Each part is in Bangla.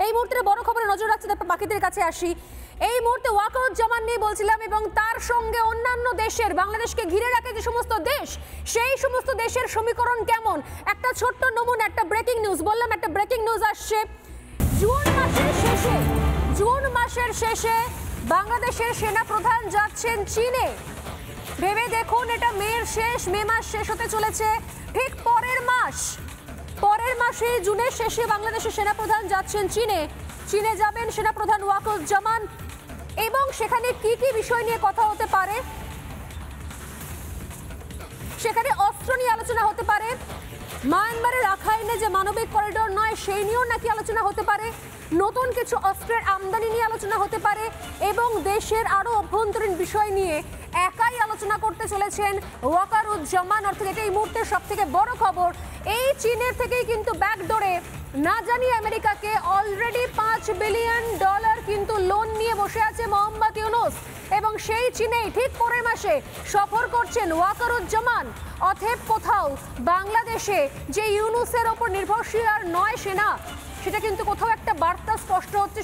এই মুহূর্তে বড় খবরে নজর রাখছি, তারপর বাকিদের কাছে আসি। এই মুহূর্তে ওয়াকারুজ্জামান নিয়ে বলছিলাম, এবং তার সঙ্গে অন্যান্য দেশের, বাংলাদেশকে ঘিরে রাখে যে সমস্ত দেশ, সেই সমস্ত দেশের সমীকরণ কেমন। একটা ছোট্ট নমুনা, একটা ব্রেকিং নিউজ বললাম, একটা ব্রেকিং নিউজ আসছে। জুন মাসের শেষে বাংলাদেশের সেনা প্রধান যাচ্ছেন চীনে। ভেবে দেখুন, এটা মে মাস শেষ হতে চলেছে, ঠিক পরের মাসে জুনের শেষে বাংলাদেশের সেনাপ্রধান যাচ্ছেন চীনে যাবেন সেনাপ্রধান ওয়াকারুজ্জামান। এবং সেখানে কি কি বিষয় নিয়ে কথা হতে পারে, সেখানে অস্ত্র নিয়ে আলোচনা হতে পারে, মায়ানমারের রাখাইনে যে মানবিক করিডোর নয় সেই নিয়েও নাকি আলোচনা হতে পারে, নতুন কিছু অস্ত্রের আমদানি নিয়ে আলোচনা হতে পারে, এবং দেশের আরো অভ্যন্তরীণ বিষয় নিয়ে একাই আলোচনা করতে চলেছেন ওয়াকারুজ্জামান। অর্থাৎ এটা এই মুহূর্তে সব থেকে বড় খবর। এই চীনের থেকেই কিন্তু ব্যাকডোরে না জানি আমেরিকাকে অলরেডি $5 বিলিয়ন কিন্তু লোন নিয়ে বসে আছে মোহাম্মদ ইউনূস, এবং সেই চীনেই ঠিক পরের মাসে সফর করছেন ওয়াকারুজ্জামান। অতএব কোথাও বাংলাদেশে যে ইউনূসের ওপর নির্ভরশীল আর নয় সেনা, সেটা কিন্তু কোথাও একটা বার্তা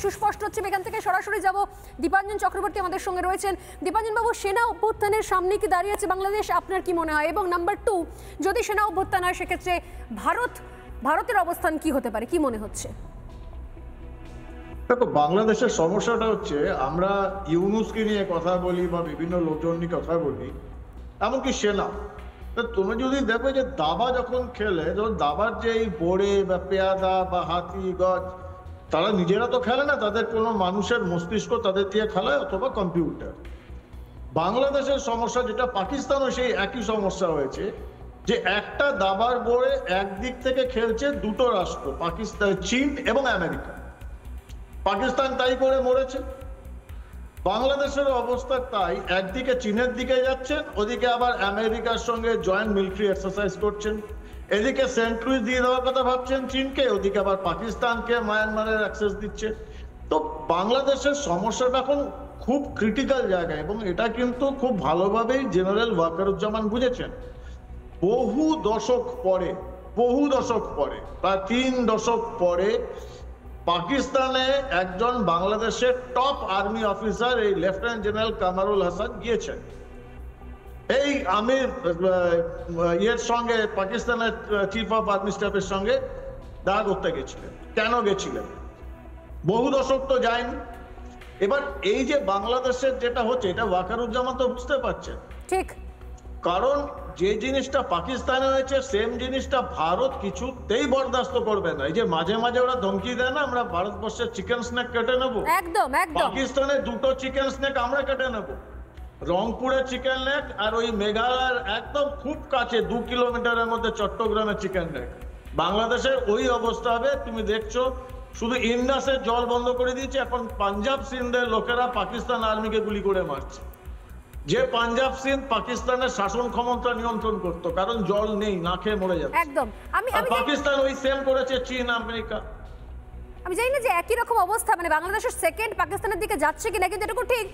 সুস্পষ্ট হচ্ছে। এখান থেকে সরাসরি যাব, দীপাঞ্জন চক্রবর্তী আমাদের সঙ্গে রয়েছেন। দীপাঞ্জন বাবু, সেনা অভ্যুত্থানের সামনে কি দাঁড়িয়ে আছে বাংলাদেশ, আপনার কি মনে হয়? এবং নাম্বার 2, যদি সেনা অভ্যুত্থান হয় সেক্ষেত্রে ভারতের অবস্থান কি হতে পারে, কি মনে হচ্ছে? দেখো, বাংলাদেশের সমস্যাটা হচ্ছে আমরা ইউনূসকে নিয়ে কথা বলি বা বিভিন্ন লোকজন নিয়ে কথা বলি, এমনকি সেনা। তুমি যদি দেখো যে দাবা যখন খেলে, যখন দাবার যে বোড়ে বা পেয়াদা বা হাতি গজ, তারা নিজেরা তো খেলে না, তাদের কোনো মানুষের মস্তিষ্ক তাদের দিয়ে খেলায় অথবা কম্পিউটার। বাংলাদেশের সমস্যা যেটা, পাকিস্তানও সেই একই সমস্যা হয়েছে, যে একটা দাবার বোড়ে একদিক থেকে খেলছে দুটো রাষ্ট্র, পাকিস্তান, চীন এবং আমেরিকা। পাকিস্তান তাই করে মরেছে, বাংলাদেশের অবস্থা তাই। একদিকে চীনের দিকে যাচ্ছেন, ওদিকে আবার আমেরিকার সঙ্গে জয়েন্ট মিলিটারি এক্সারসাইজ করছেন। এদিকে সেন্ট্রুইজ দিয়ে দেওয়ার কথা ভাবছেন চীনকে, ওদিকে আবার পাকিস্তানকে মায়ানমারের অ্যাক্সেস দিচ্ছে। তো বাংলাদেশের সমস্যাটা এখন খুব ক্রিটিক্যাল জায়গায়, এবং এটা কিন্তু খুব ভালোভাবেই জেনারেল ওয়াকারুজ্জামান বুঝেছেন। বহু দশক পরে, প্রায় 3 দশক পরে পাকিস্তানে একজন বাংলাদেশের টপ আর্মি অফিসার, এই লেফটেন্যান্ট জেনারেল কামারুল হাসান গিয়েছেন এই আমির ইয়ের সঙ্গে, পাকিস্তানের চিফ অফ আর্মি স্টাফের সঙ্গে দেখা করতে গেছিলেন। কেন গেছিলেন? বহু দশক তো যায়নি। এবার এই যে বাংলাদেশের যেটা হচ্ছে, এটা ওয়াকারুজ্জামান তো বুঝতে পারছেন, ঠিক? কারণ যে জিনিসটা পাকিস্তানে হয়েছে সেম জিনিসটা ভারত কিছুতেই বরদাস্ত করবে না। এই যে মাঝে মাঝে ওরা ধমকি দেয় না, আমরা ভারতবর্ষের চিকেন স্নেক কেটে নেবো, একদম পাকিস্তানের 2টো চিকেন স্নেক আমরা কেটে নেবো। রংপুরের চিকেন নেক আর ওই মেঘালয়ের একদম খুব কাছে 2 কিলোমিটারের মধ্যে চট্টগ্রামের চিকেন নেক। বাংলাদেশের ওই অবস্থা হবে। তুমি দেখছো শুধু ইন্ডাসের জল বন্ধ করে দিয়েছে, এখন পাঞ্জাব সিন্ধের লোকেরা পাকিস্তান আর্মিকে গুলি করে মারছে। যে পাঞ্জাব সিন্ধ পাকিস্তানের শাসন ক্ষমতা নিয়ন্ত্রণ করতো, কারণ জল নেই, না খেয়ে মরে যাচ্ছে। একদম। পাকিস্তান ওই সেম করেছে চীন, আমেরিকা। আমি জানি না যে একই রকম অবস্থা, মানে বাংলাদেশের সেকেন্ড পাকিস্তানের দিকে যাচ্ছে কিনা, কিন্তু এটুকু ঠিক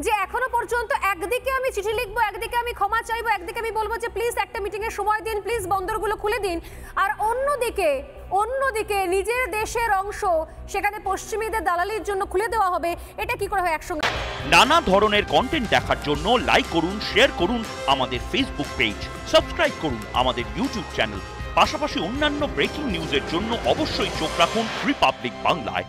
যে এখনো পর্যন্ত একদিকে আমি চিঠি লিখবো, একদিকে আমি ক্ষমা চাইবো, একদিকে আমি বলবো যে প্লিজ একটা মিটিং এর সময় দিন, প্লিজ বন্দরগুলো খুলে দিন, আর অন্যদিকে নিজের দেশের অংশ সেখানে পশ্চিমীদের দালালির জন্য খুলে দেওয়া হবে। এটা কি করে হয় একসঙ্গে? নানা ধরনের কন্টেন্ট দেখার জন্য লাইক করুন, শেয়ার করুন আমাদের ফেসবুক পেজ, সাবস্ক্রাইব করুন আমাদের ইউটিউব চ্যানেল। পাশাপাশি অন্যান্য ব্রেকিং নিউজের জন্য অবশ্যই চোখ রাখুন রিপাবলিক বাংলায়।